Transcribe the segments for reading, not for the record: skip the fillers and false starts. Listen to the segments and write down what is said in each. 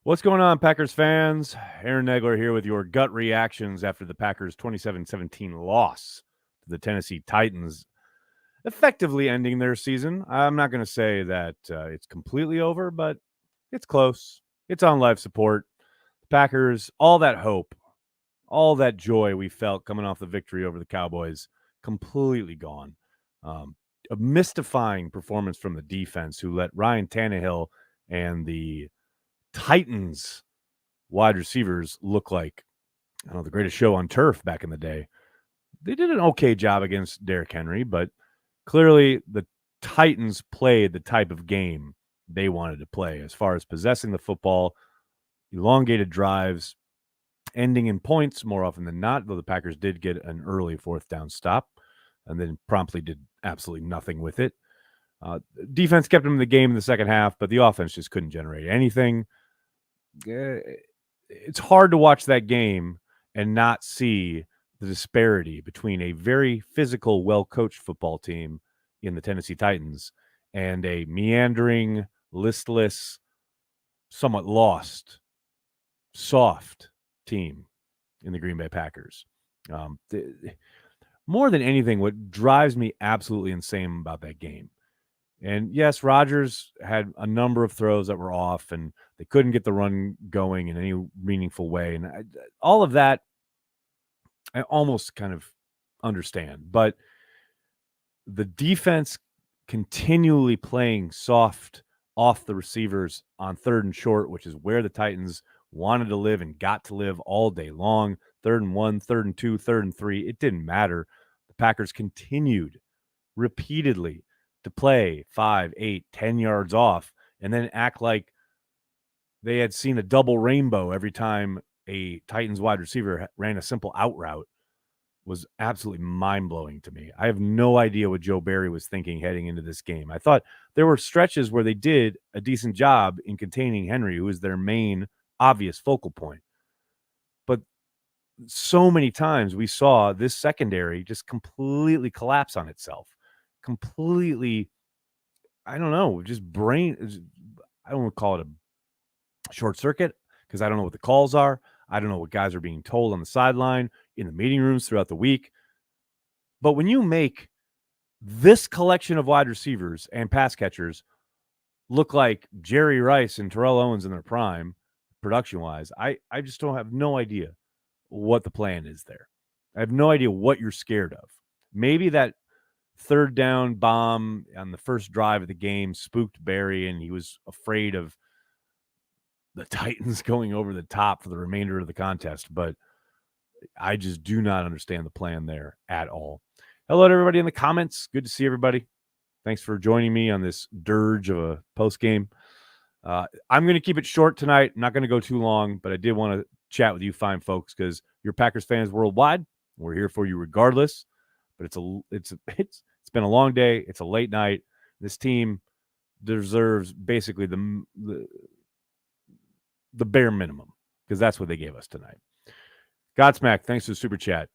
What's going on, Packers fans? Aaron Negler here with your gut reactions after the Packers' 27-17 loss to the Tennessee Titans, effectively ending their season. I'm not going to say that it's completely over, but it's close. It's on life support. The Packers, all that hope, all that joy we felt coming off the victory over the Cowboys, completely gone. A mystifying performance from the defense, who let Ryan Tannehill and the Titans wide receivers look like, I don't know, the greatest show on turf back in the day. They did an okay job against Derrick Henry, but clearly the Titans played the type of game they wanted to play as far as possessing the football, elongated drives, ending in points more often than not, though the Packers did get an early fourth down stop and then promptly did absolutely nothing with it. Defense kept them in the game in the second half, but the offense just couldn't generate anything. It's hard to watch that game and not see the disparity between a very physical, well-coached football team in the Tennessee Titans and a meandering, listless, somewhat lost, soft team in the Green Bay Packers. More than anything, what drives me absolutely insane about that game, and yes, Rodgers had a number of throws that were off, and they couldn't get the run going in any meaningful way. And all of that, I almost kind of understand. But the defense continually playing soft off the receivers on third and short, which is where the Titans wanted to live and got to live all day long. 3rd and 1, 3rd and 2, 3rd and 3. It didn't matter. The Packers continued repeatedly to play 5, 8, 10 yards off and then act like they had seen a double rainbow every time a Titans wide receiver ran a simple out route. Was absolutely mind-blowing to me. I have no idea what Joe Barry was thinking heading into this game. I thought there were stretches where they did a decent job in containing Henry, who is their main obvious focal point. But so many times we saw this secondary just completely collapse on itself. Completely, I don't know, just I don't want to call it a short circuit because I don't know what the calls are. I don't know what guys are being told on the sideline, in the meeting rooms throughout the week. But when you make this collection of wide receivers and pass catchers look like Jerry Rice and Terrell Owens in their prime, production-wise, I just have no idea what the plan is there. I have no idea what you're scared of. Maybe that third down bomb on the first drive of the game spooked Barry, and he was afraid of the Titans going over the top for the remainder of the contest. But I just do not understand the plan there at all. Hello to everybody in the comments. Good to see everybody. Thanks for joining me on this dirge of a post game. I'm going to keep it short tonight. I'm not going to go too long, but I did want to chat with you fine folks because you're Packers fans worldwide. We're here for you regardless. But it's been a long day. It's a late night. This team deserves basically the bare minimum because that's what they gave us tonight. Godsmack, thanks for the super chat.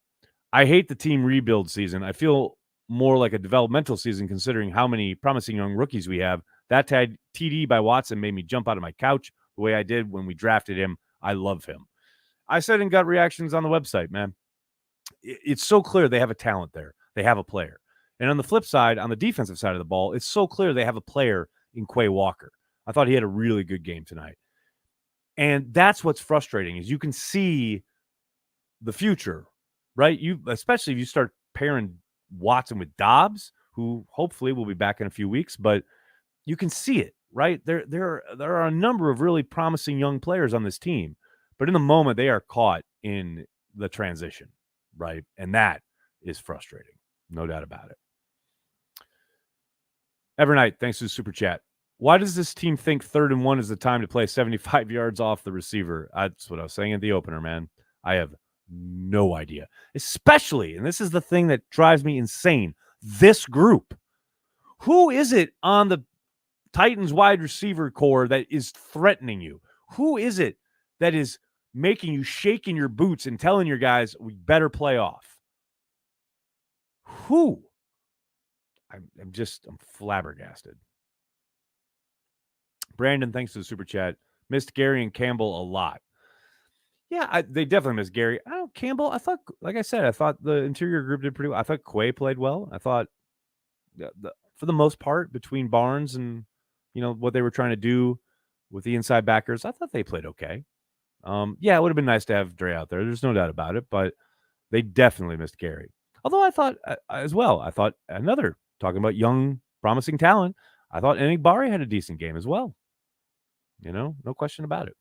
I hate the team rebuild season. I feel more like a developmental season considering how many promising young rookies we have. That TD by Watson made me jump out of my couch the way I did when we drafted him. I love him. I said in gut reactions on the website, man, it's so clear they have a talent there. They have a player. And on the flip side, on the defensive side of the ball, it's so clear they have a player in Quay Walker. I thought he had a really good game tonight. And that's what's frustrating is you can see the future, right? Especially if you start pairing Watson with Dobbs, who hopefully will be back in a few weeks, but you can see it, right? There are a number of really promising young players on this team, but in the moment they are caught in the transition, right? And that is frustrating, no doubt about it. Evernight, thanks for the super chat. Why does this team think 3rd and 1 is the time to play 75 yards off the receiver? That's what I was saying at the opener, man. I have no idea. Especially, and this is the thing that drives me insane, this group. Who is it on the Titans wide receiver core that is threatening you? Who is it that is making you shake in your boots and telling your guys, we better play off? Who? I'm flabbergasted. Brandon, thanks for the super chat. Missed Gary and Campbell a lot. Yeah, they definitely missed Gary. Campbell, I thought, like I said, I thought the interior group did pretty well. I thought Quay played well. I thought, for the most part, between Barnes and, what they were trying to do with the inside backers, I thought they played okay. Yeah, it would have been nice to have Dre out there. There's no doubt about it, but they definitely missed Gary. Although I thought, as well, talking about young, promising talent, I thought Enigbari had a decent game as well. No question about it.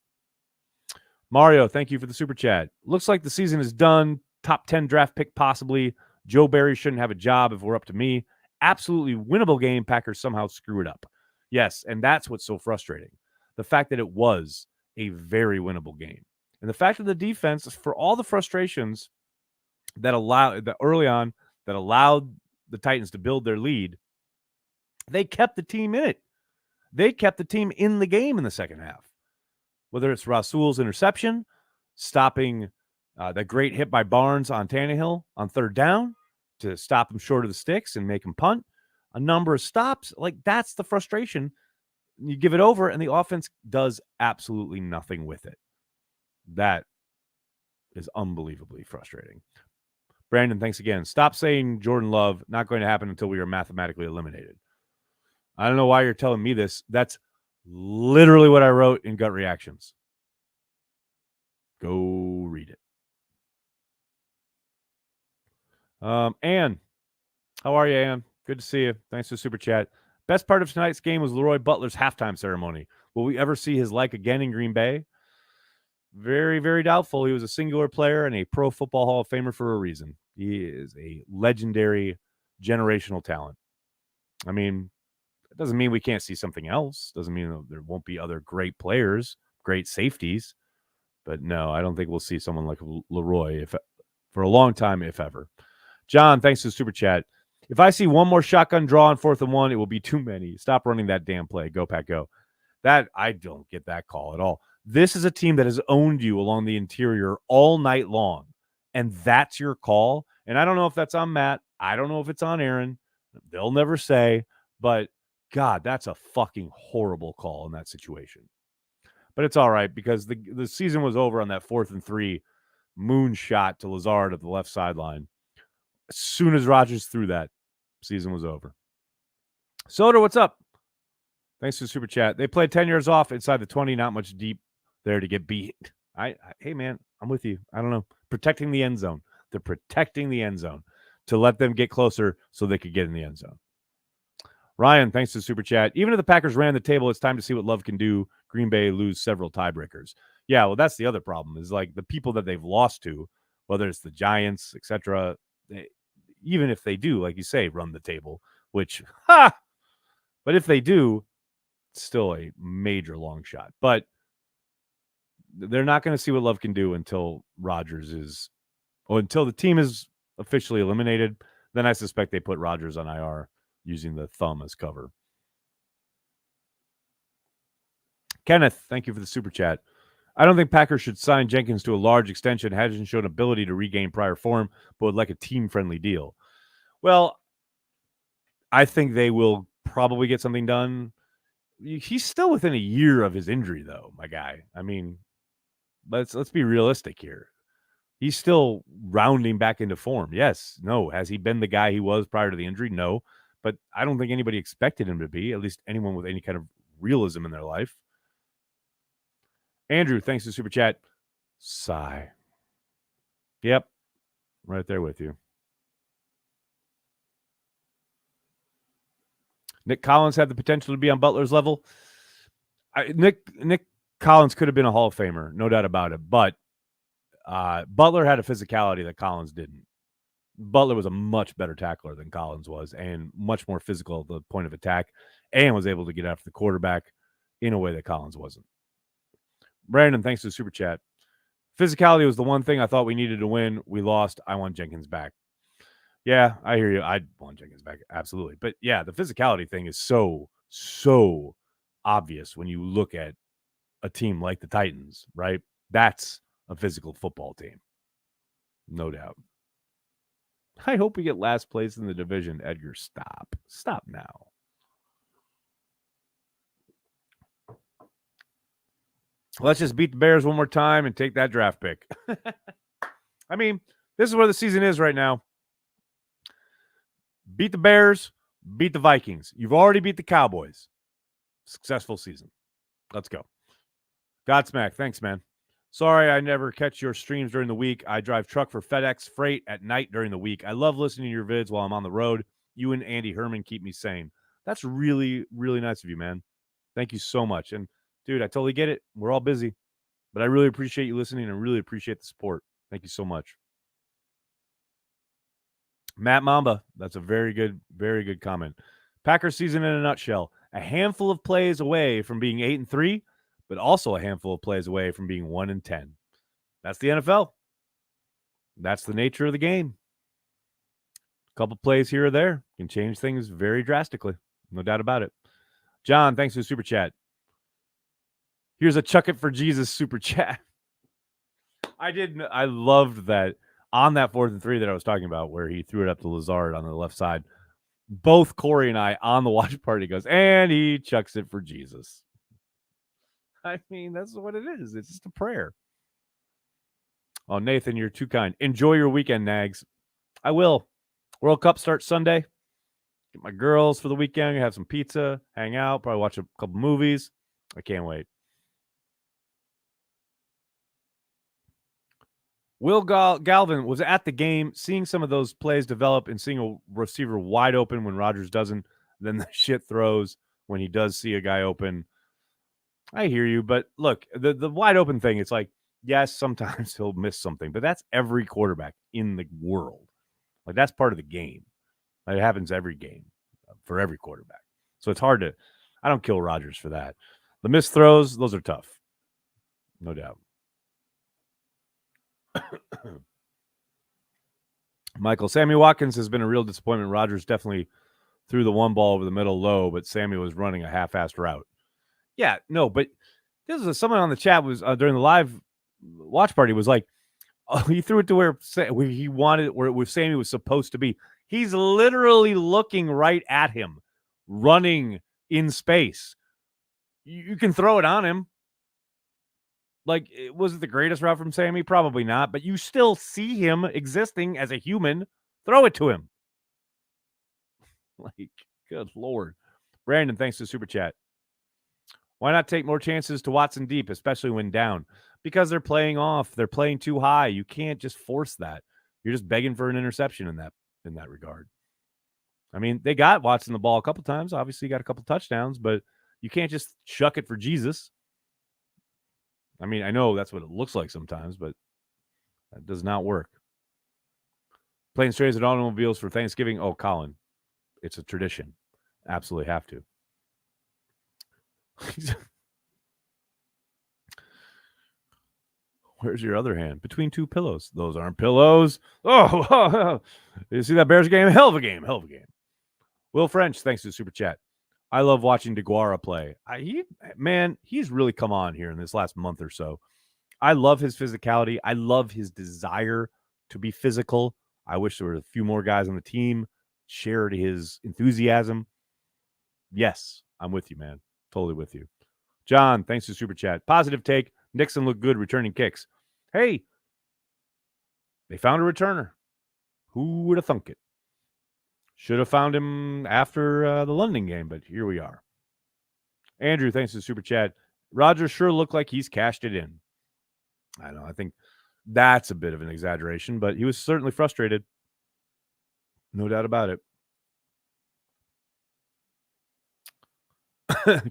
Mario, thank you for the super chat. Looks like the season is done. Top 10 draft pick possibly. Joe Barry shouldn't have a job if we're up to me. Absolutely winnable game. Packers somehow screw it up. Yes, and that's what's so frustrating. The fact that it was a very winnable game. And the fact that the defense, for all the frustrations that allowed the Titans to build their lead, they kept the team in it. They kept the team in the game in the second half. Whether it's Rasul's interception, stopping the great hit by Barnes on Tannehill on third down to stop him short of the sticks and make him punt, a number of stops, like that's the frustration. You give it over and the offense does absolutely nothing with it. That is unbelievably frustrating. Brandon, thanks again. Stop saying Jordan Love, not going to happen until we are mathematically eliminated. I don't know why you're telling me this. That's literally what I wrote in Gut Reactions. Go read it. Ann, how are you, Ann? Good to see you. Thanks for the super chat. Best part of tonight's game was Leroy Butler's halftime ceremony. Will we ever see his like again in Green Bay? Very, very doubtful. He was a singular player and a Pro Football Hall of Famer for a reason. He is a legendary, generational talent. I mean, it doesn't mean we can't see something else. Doesn't mean there won't be other great players, great safeties. But no, I don't think we'll see someone like Leroy for a long time, if ever. John, thanks to the super chat. If I see one more shotgun draw on 4th and 1, it will be too many. Stop running that damn play. Go, Pack, go. That, I don't get that call at all. This is a team that has owned you along the interior all night long, and that's your call. And I don't know if that's on Matt. I don't know if it's on Aaron. They'll never say, but God, that's a fucking horrible call in that situation. But it's all right because the season was over on that 4th and 3 moon shot to Lazard at the left sideline. As soon as Rodgers threw that, season was over. Soder, what's up? Thanks for the super chat. They played 10 yards off inside the 20, not much deep there to get beat. Hey, man, I'm with you. I don't know. Protecting the end zone. They're protecting the end zone to let them get closer so they could get in the end zone. Ryan, thanks to the super chat. Even if the Packers ran the table, it's time to see what Love can do. Green Bay lose several tiebreakers. Yeah, well, that's the other problem is like the people that they've lost to, whether it's the Giants, etc. Even if they do, like you say, run the table, which, but if they do, it's still a major long shot. But they're not going to see what Love can do until until the team is officially eliminated. Then I suspect they put Rodgers on IR using the thumb as cover. Kenneth, thank you for the super chat. I don't think Packers should sign Jenkins to a large extension. Hasn't shown ability to regain prior form, but would like a team-friendly deal. Well, I think they will probably get something done. He's still within a year of his injury, though, my guy. I mean, let's be realistic here. He's still rounding back into form. Yes. No. Has he been the guy he was prior to the injury? No. But I don't think anybody expected him to be, at least anyone with any kind of realism in their life. Andrew, thanks to Super Chat. Sigh. Yep. Right there with you. Nick Collins had the potential to be on Butler's level. Nick Collins could have been a Hall of Famer, no doubt about it. But Butler had a physicality that Collins didn't. Butler was a much better tackler than Collins was and much more physical at the point of attack and was able to get after the quarterback in a way that Collins wasn't. Brandon, thanks to the super chat. Physicality was the one thing I thought we needed to win. We lost. I want Jenkins back. Yeah, I hear you. I want Jenkins back. Absolutely. But yeah, the physicality thing is so obvious when you look at a team like the Titans, right? That's a physical football team. No doubt. I hope we get last place in the division. Edgar, stop. Stop now. Let's just beat the Bears one more time and take that draft pick. I mean, this is where the season is right now. Beat the Bears, beat the Vikings. You've already beat the Cowboys. Successful season. Let's go. Godsmack, thanks, man. Sorry I never catch your streams during the week. I drive truck for FedEx Freight at night during the week. I love listening to your vids while I'm on the road. You and Andy Herman keep me sane. That's really, really nice of you, man. Thank you so much. And, dude, I totally get it. We're all busy. But I really appreciate you listening and really appreciate the support. Thank you so much. Matt Mamba, that's a very good comment. Packers season in a nutshell. A handful of plays away from being 8-3, but also a handful of plays away from being 1-10. That's the NFL. That's the nature of the game. A couple plays here or there can change things very drastically. No doubt about it. John, thanks for the super chat. Here's a Chuck It for Jesus super chat. I loved that on that 4th and 3 that I was talking about where he threw it up to Lazard on the left side. Both Corey and I on the watch party goes, and he chucks it for Jesus. I mean, that's what it is. It's just a prayer. Oh, Nathan, you're too kind. Enjoy your weekend, Nags. I will. World Cup starts Sunday. Get my girls for the weekend. Have some pizza, hang out, probably watch a couple movies. I can't wait. Will Galvin was at the game, seeing some of those plays develop and seeing a receiver wide open when Rodgers doesn't. Then the shit throws when he does see a guy open. I hear you, but look, the wide open thing, it's like, yes, sometimes he'll miss something, but that's every quarterback in the world. Like, that's part of the game. Like, it happens every game for every quarterback. So it's hard to – I don't kill Rodgers for that. The missed throws, those are tough. No doubt. Michael, Sammy Watkins has been a real disappointment. Rodgers definitely threw the one ball over the middle low, but Sammy was running a half-assed route. Yeah, no, but this is someone on the chat was during the live watch party was like, oh, he threw it to where he wanted, where Sammy was supposed to be. He's literally looking right at him, running in space. You can throw it on him. Like, was it the greatest route from Sammy? Probably not, but you still see him existing as a human. Throw it to him. Like, good Lord. Brandon, thanks to Super Chat. Why not take more chances to Watson deep, especially when down? Because they're playing off. They're playing too high. You can't just force that. You're just begging for an interception in that regard. I mean, they got Watson the ball a couple times. Obviously, got a couple touchdowns, but you can't just chuck it for Jesus. I mean, I know that's what it looks like sometimes, but that does not work. Planes, trains, and automobiles for Thanksgiving. Oh, Colin, it's a tradition. Absolutely have to. Where's your other hand? Between two pillows. Those aren't pillows. Oh, you see that Bears game? Hell of a game. Hell of a game. Will French, thanks to the Super Chat. I love watching DeGuara play. He's really come on here in this last month or so. I love his physicality. I love his desire to be physical. I wish there were a few more guys on the team shared his enthusiasm. Yes, I'm with you, man. Totally with you. John, thanks to Super Chat. Positive take. Nixon looked good returning kicks. Hey, they found a returner. Who would have thunk it? Should have found him after the London game, but here we are. Andrew, thanks to the Super Chat. Rodgers sure looked like he's cashed it in. I don't know. I think that's a bit of an exaggeration, but he was certainly frustrated. No doubt about it.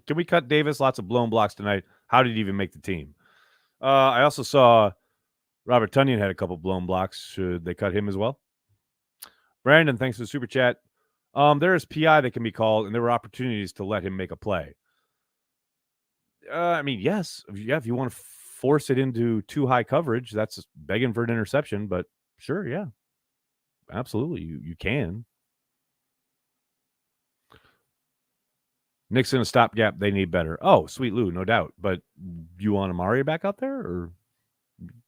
Can we cut Davis? Lots of blown blocks tonight. How did he even make the team? I also saw Robert Tonyan had a couple blown blocks. Should they cut him as well? Brandon, thanks for the Super Chat. There is PI that can be called, and there were opportunities to let him make a play. I mean, yes. If you want to force it into too high coverage, that's begging for an interception, but sure, yeah. Absolutely, you can. Nixon, a stopgap, they need better. Oh, sweet Lou, no doubt. But you want Amari back out there, or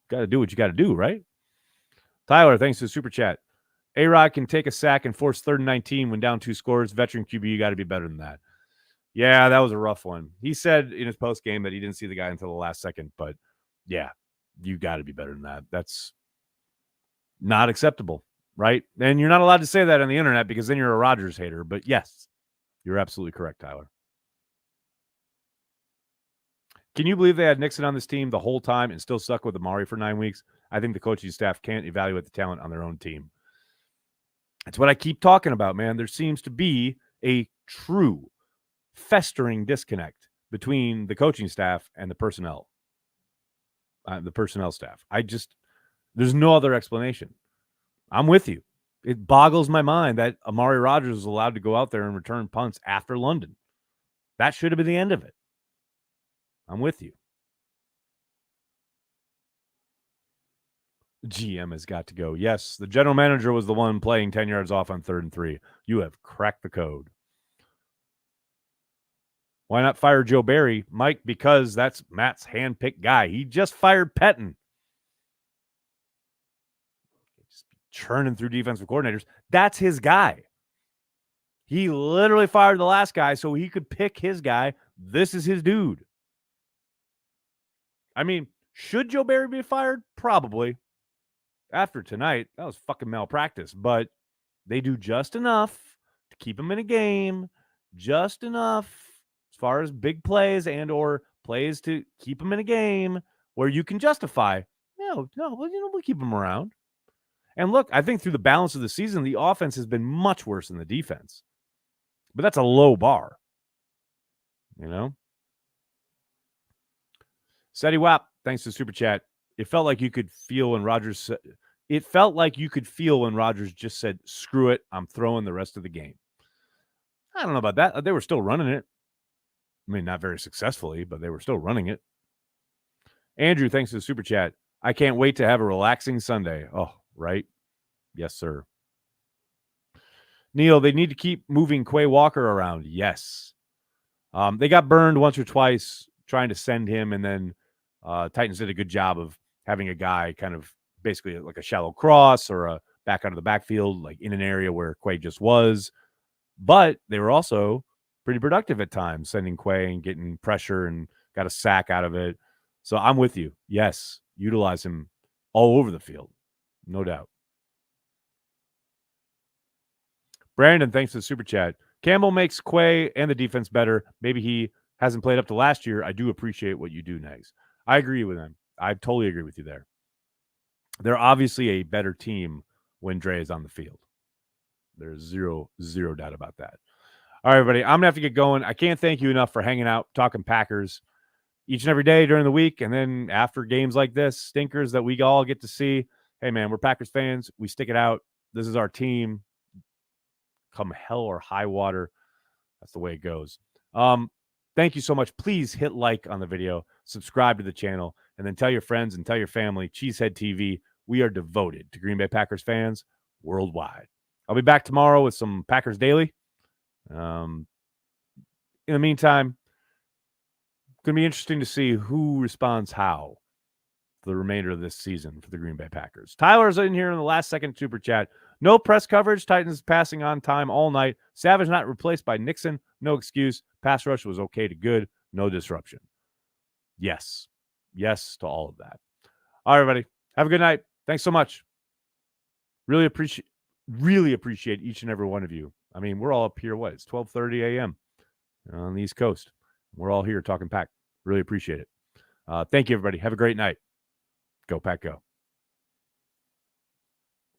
got to do what you got to do, right? Tyler, thanks to the Super Chat. A-Rod can take a sack and force 3rd and 19 when down 2 scores. Veteran QB, you got to be better than that. Yeah, that was a rough one. He said in his post game that he didn't see the guy until the last second, but yeah, you got to be better than that. That's not acceptable, right? And you're not allowed to say that on the internet because then you're a Rodgers hater. But yes, you're absolutely correct, Tyler. Can you believe they had Nixon on this team the whole time and still stuck with Amari for 9 weeks? I think the coaching staff can't evaluate the talent on their own team. That's what I keep talking about, man. There seems to be a true festering disconnect between the coaching staff and the personnel staff. There's no other explanation. I'm with you. It boggles my mind that Amari Rodgers was allowed to go out there and return punts after London. That should have been the end of it. I'm with you. GM has got to go. Yes, the general manager was the one playing 10 yards off on 3rd and 3. You have cracked the code. Why not fire Joe Barry, Mike? Because that's Matt's handpicked guy. He just fired Pettin. Just churning through defensive coordinators. That's his guy. He literally fired the last guy so he could pick his guy. This is his dude. I mean, should Joe Barry be fired? Probably. After tonight, that was fucking malpractice. But they do just enough to keep him in a game. Just enough as far as big plays and or plays to keep him in a game where you can justify, we'll keep him around. And look, I think through the balance of the season, the offense has been much worse than the defense. But that's a low bar. You know? Seti Wap, thanks to the super chat. It felt like you could feel when Rodgers just said, screw it, I'm throwing the rest of the game. I don't know about that. They were still running it. I mean, not very successfully, but they were still running it. Andrew, thanks to the super chat. I can't wait to have a relaxing Sunday. Oh, right? Yes, sir. Neil, they need to keep moving Quay Walker around. Yes. They got burned once or twice trying to send him, and then Titans did a good job of having a guy kind of basically like a shallow cross or a back out of the backfield, like in an area where Quay just was. But they were also pretty productive at times, sending Quay and getting pressure and got a sack out of it. So I'm with you. Yes, utilize him all over the field. No doubt. Brandon, thanks for the super chat. Campbell makes Quay and the defense better. Maybe he hasn't played up to last year. I do appreciate what you do, Nags. I agree with him. I totally agree with you there. They're obviously a better team when Dre is on the field. There's zero doubt about that. All right, everybody, I'm going to have to get going. I can't thank you enough for hanging out, talking Packers each and every day during the week. And then after games like this, stinkers that we all get to see. Hey, man, we're Packers fans. We stick it out. This is our team. Come hell or high water. That's the way it goes. Thank you so much. Please hit like on the video, subscribe to the channel, and then tell your friends and tell your family. Cheesehead TV, we are devoted to Green Bay Packers fans worldwide. I'll be back tomorrow with some Packers Daily. In the meantime, it's going to be interesting to see who responds how for the remainder of this season for the Green Bay Packers. Tyler's in here in the last second super chat. No press coverage. Titans passing on time all night. Savage not replaced by Nixon. No excuse. Pass rush was okay to good. No disruption. Yes. Yes to all of that. All right, everybody. Have a good night. Thanks so much. Really appreciate each and every one of you. I mean, we're all up here. What? It's 12:30 a.m. on the East Coast. We're all here talking Pack. Really appreciate it. Thank you, everybody. Have a great night. Go Pack, go.